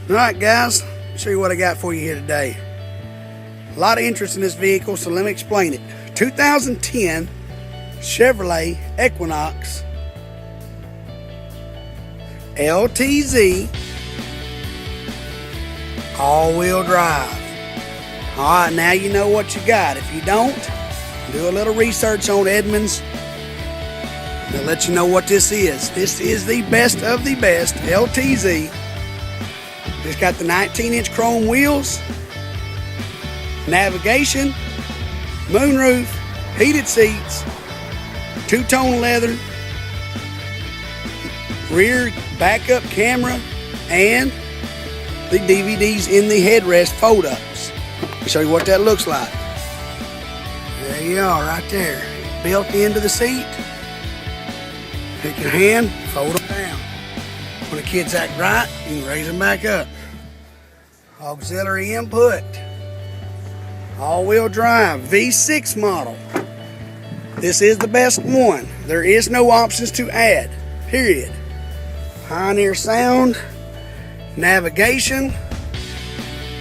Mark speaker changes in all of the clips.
Speaker 1: Alright guys, show you what I got for you here today. A lot of interest in this vehicle, so let me explain it. 2010 Chevrolet Equinox LTZ all-wheel drive. Alright, now you know what you got. If you don't, do a little research on Edmunds. They'll let you know what this is. This is the best of the best LTZ. It's got the 19-inch chrome wheels, navigation, moonroof, heated seats, two-tone leather, rear backup camera, and the DVDs in the headrest fold-ups. I'll show you what that looks like. There you are, right there. Built into the seat. Take your hand, fold them down. When the kids act right, you can raise them back up. Auxiliary input. All-wheel drive, V6 model. This is the best one. There is no options to add, period. Pioneer sound, navigation,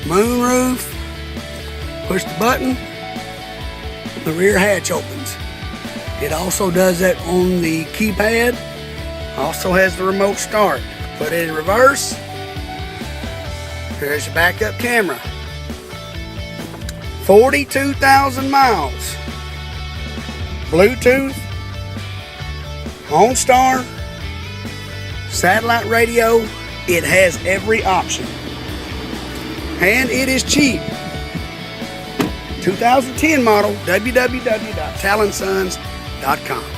Speaker 1: moonroof, push the button, the rear hatch opens. It also does that on the keypad, also has the remote start. Put it in reverse, there's your backup camera. 42,000 miles. Bluetooth, OnStar, satellite radio. It has every option. And it is cheap. 2010 model, www.talonsons.com.